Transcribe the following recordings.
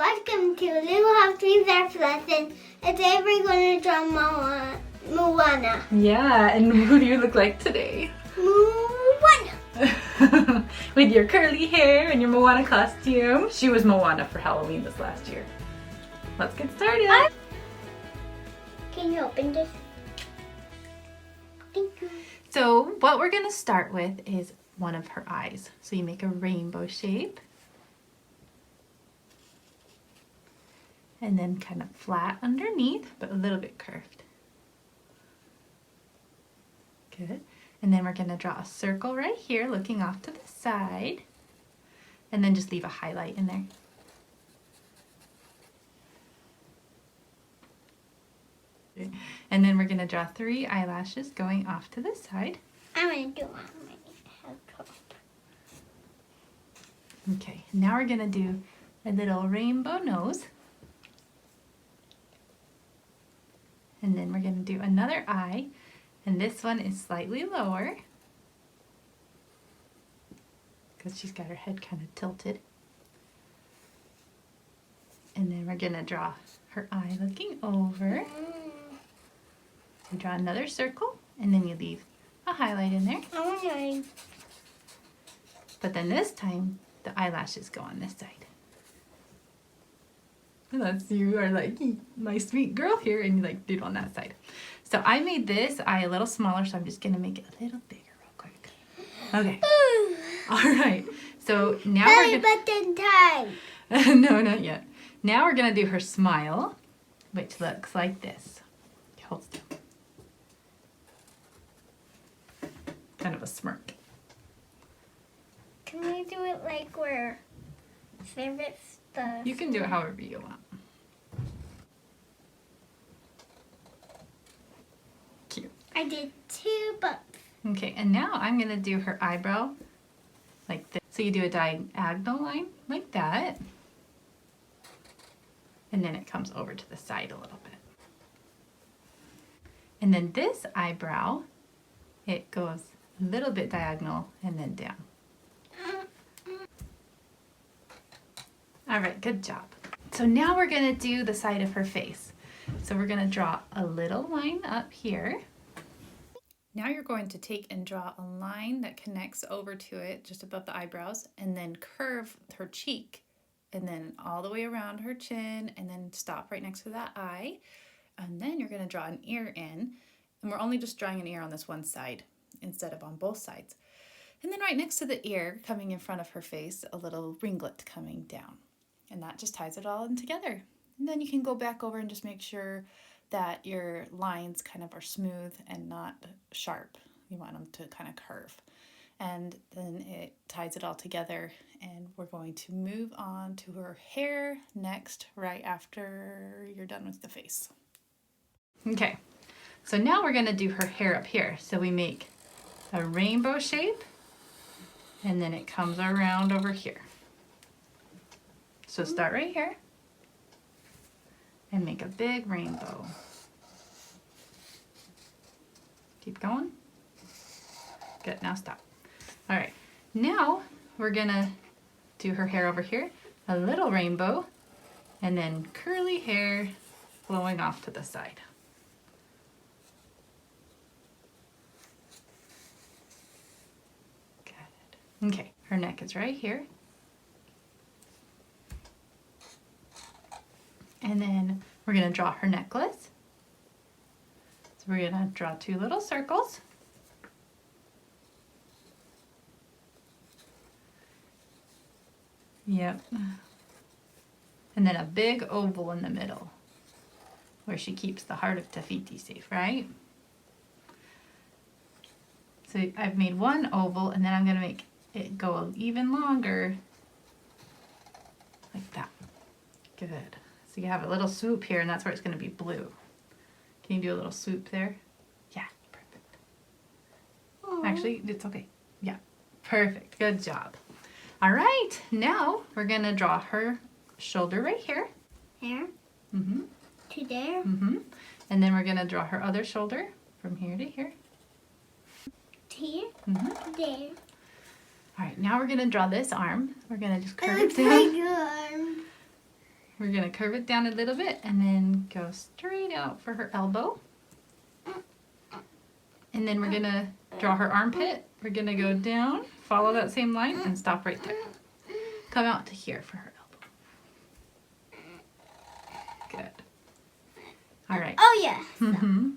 welcome to Little Hatchlings Art Lesson. Today we're going to draw Moana. Yeah, and who do you look like today? Moana. With your curly hair and your Moana costume. She was Moana for Halloween this last year. Let's get started. Can you open this? Thank you. So what we're going to start with is one of her eyes. So you make a rainbow shape. And then kind of flat underneath, but a little bit curved. Good. And then we're going to draw a circle right here looking off to the side. And then just leave a highlight in there. And then we're going to draw 3 eyelashes going off to the side. I'm going to do on my head top. Okay, now we're going to do a little rainbow nose. And then we're going to do another eye, and this one is slightly lower because she's got her head kind of tilted. And then we're going to draw her eye looking over. You draw another circle, and then you leave a highlight in there. Okay. But then this time, the eyelashes go on this side. Unless you are like my sweet girl here and you like do it on that side. So I made this eye a little smaller, so I'm just gonna make it a little bigger real quick. Okay. All right. So now Belly we're button time. No, not yet. Now we're gonna do her smile, which looks like this. Hold still. Kind of a smirk. Can we do it like we're favorite stuff? You can do it however you want. Cute. I did 2 bumps. Okay, and now I'm gonna do her eyebrow like this. So you do a diagonal line like that. And then it comes over to the side a little bit. And then this eyebrow, it goes a little bit diagonal and then down. All right, good job. So now we're gonna do the side of her face. So we're gonna draw a little line up here. Now you're going to take and draw a line that connects over to it just above the eyebrows and then curve her cheek and then all the way around her chin and then stop right next to that eye. And then you're gonna draw an ear in, and we're only just drawing an ear on this one side instead of on both sides. And then right next to the ear, coming in front of her face, a little ringlet coming down. And that just ties it all in together. And then you can go back over and just make sure that your lines kind of are smooth and not sharp. You want them to kind of curve. And then it ties it all together, and we're going to move on to her hair next, right after you're done with the face. Okay, so now we're gonna do her hair up here. So we make a rainbow shape, and then it comes around over here. So start right here and make a big rainbow. Keep going. Good, now stop. All right, now we're gonna do her hair over here, a little rainbow, and then curly hair flowing off to the side. Good. Okay, her neck is right here. And then we're gonna draw her necklace. So we're gonna draw 2 little circles. Yep. And then a big oval in the middle where she keeps the heart of Tafiti safe, right? So I've made 1 oval, and then I'm gonna make it go even longer like that. Good. So you have a little swoop here, and that's where it's going to be blue. Can you do a little swoop there? Yeah, perfect. Aww. Actually, it's okay. Yeah, perfect. Good job. All right, now we're going to draw her shoulder right here. Here. Mm-hmm. To there. Mm-hmm. And then we're going to draw her other shoulder from here to here. To here. Mm-hmm. To there. All right, now we're going to draw this arm. We're going to just curve it looks down. like your arm. we're going to curve it down a little bit and then go straight out for her elbow. And then we're going to draw her armpit. We're going to go down, follow that same line, and stop right there. Come out to here for her elbow. Good. All right. Oh, yeah. Mm-hmm.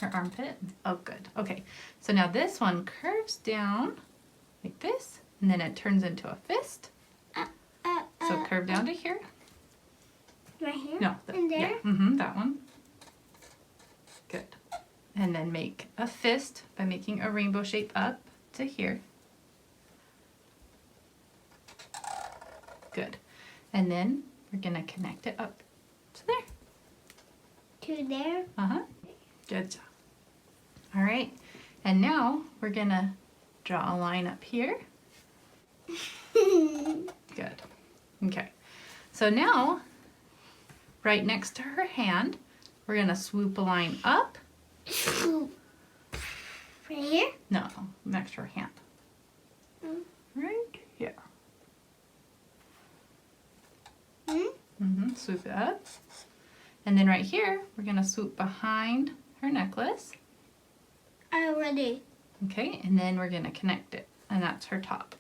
Her armpit. Oh, good. Okay. So now this one curves down like this, and then it turns into a fist. So curve down to here. Right here? No. And there? Yeah. Mm-hmm. That one. Good. And then make a fist by making a rainbow shape up to here. Good. And then we're going to connect it up to there. To there? Uh-huh. Good job. All right. And now we're going to draw a line up here. Good. Okay. So now, right next to her hand, we're going to swoop a line up. Right here? No, next to her hand. Right here. Swoop it up. And then right here, we're going to swoop behind her necklace. Already. Okay, and then we're going to connect it, and that's her top.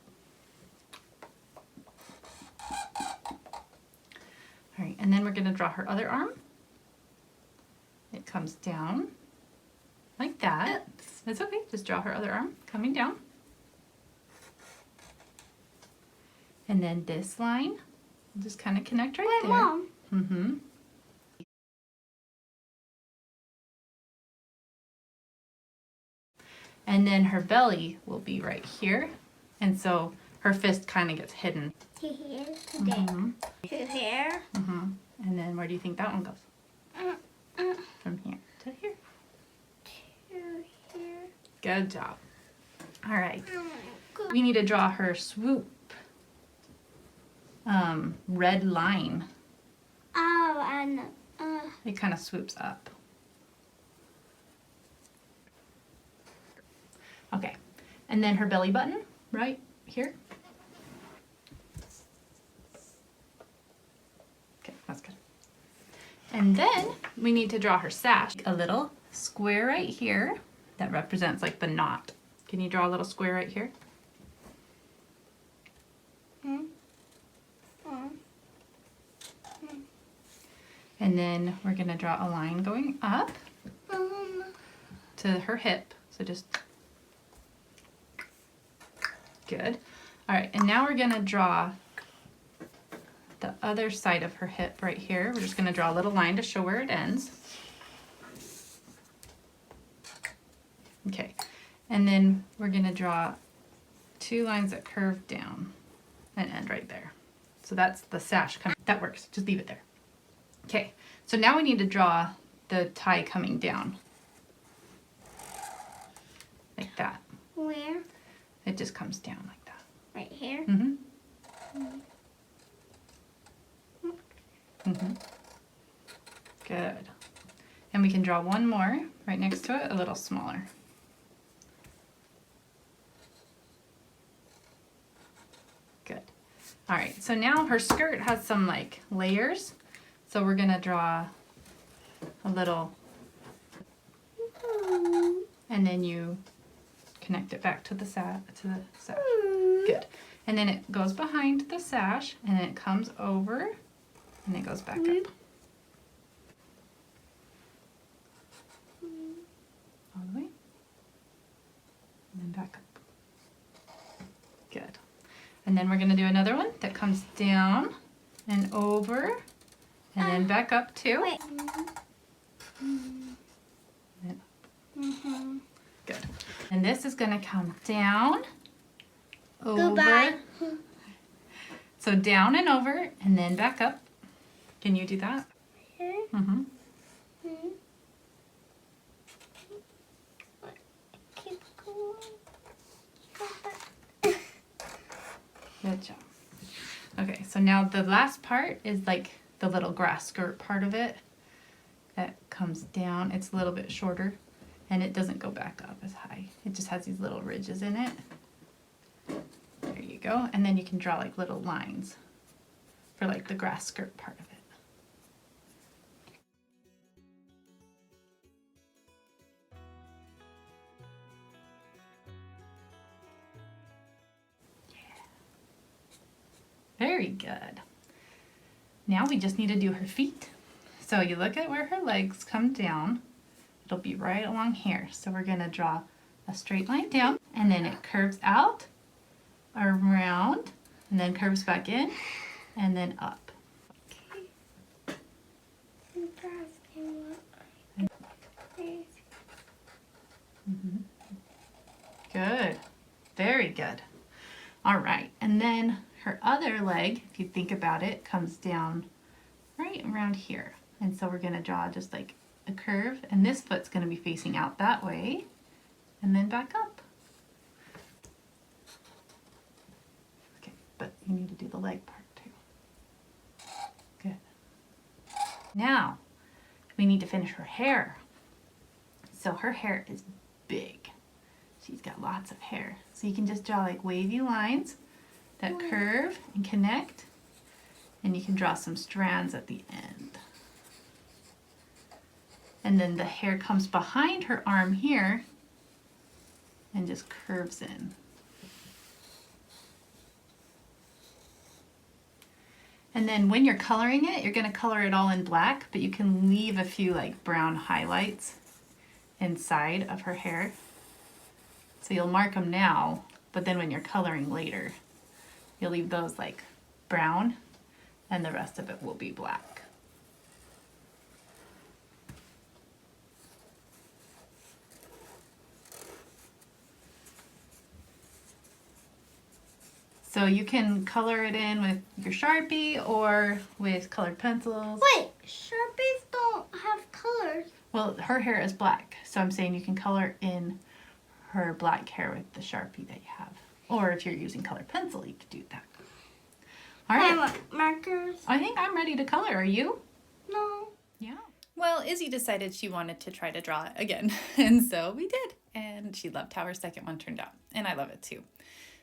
All right, and then we're going to draw her other arm. It comes down like that. Oops. That's okay, just draw her other arm coming down. And then this line, we'll just kind of connect right Wait, there. Mom. Mm-hmm. And then her belly will be right here. And so her fist kind of gets hidden. To here, to there. Mm-hmm. To here. Mm-hmm. And then where do you think that one goes? From here to here. To here. Good job. All right. Good. We need to draw her swoop red line. Oh, and It kind of swoops up. Okay. And then her belly button right here. Okay, that's good. And then we need to draw her sash. A little square right here that represents like the knot. Can you draw a little square right here? And then we're going to draw a line going up to her hip. So just good. All right, and now we're going to draw the other side of her hip right here. We're just going to draw a little line to show where it ends. Okay, and then we're going to draw two lines that curve down and end right there. So that's the sash coming. That works. Just leave it there. Okay, so now we need to draw the tie coming down. Like that. where? It just comes down like that. Right here. Mm-hmm. Mm-hmm. Good. And we can draw one more right next to it, a little smaller. Good. All right, so now her skirt has some like layers. So we're gonna draw a little, and then you connect it back to the sash. Good. And then it goes behind the sash, and then it comes over, and it goes back up. All the way. And then back up. Good. And then we're going to do another one that comes down and over, and then back up too. Wait. And up. Good. And this is going to come down, over. Goodbye. So down and over, and then back up. Can you do that? Here. Mm-hmm. Keep going. Good job. Okay, so now the last part is like the little grass skirt part of it that comes down. It's a little bit shorter, and it doesn't go back up as high. It just has these little ridges in it. There you go. And then you can draw like little lines for like the grass skirt part of it. Very good. Now we just need to do her feet. So you look at where her legs come down. It'll be right along here. So we're going to draw a straight line down, and then it curves out, around, and then curves back in, and then up. Good. Very good. All right. And then her other leg, if you think about it, comes down right around here. And so we're going to draw just like a curve, and this foot's going to be facing out that way and then back up. Okay, but you need to do the leg part too. Good. Now we need to finish her hair. So her hair is big. She's got lots of hair. So you can just draw like wavy lines that curve and connect, and you can draw some strands at the end. And then the hair comes behind her arm here and just curves in. And then when you're coloring it, you're going to color it all in black, but you can leave a few like brown highlights inside of her hair. So you'll mark them now, but then when you're coloring later, you'll leave those like brown, and the rest of it will be black. So you can color it in with your Sharpie or with colored pencils. Wait, Sharpies don't have colors. Well, her hair is black, so I'm saying you can color in her black hair with the Sharpie that you have. Or if you're using colored pencil, you could do that. All right. I want markers. I think I'm ready to color. Are you? No. Yeah. Well, Izzy decided she wanted to try to draw it again, and so we did. And she loved how her second one turned out, and I love it too.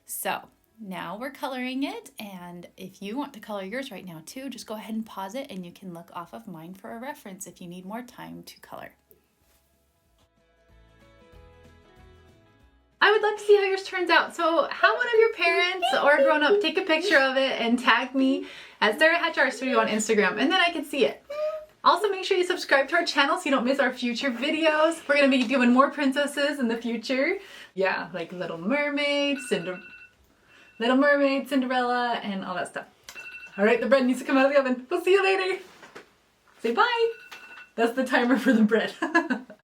So now we're coloring it, and if you want to color yours right now too, just go ahead and pause it, and you can look off of mine for a reference if you need more time to color. I would love to see how yours turns out. So have one of your parents or a grown-up take a picture of it and tag me at Sarah Hatch Art Studio on Instagram, and then I can see it. Also, make sure you subscribe to our channel so you don't miss our future videos. We're gonna be doing more princesses in the future. Yeah, like Little Mermaid, Cinderella, and all that stuff. All right, the bread needs to come out of the oven. We'll see you later. Say bye. That's the timer for the bread.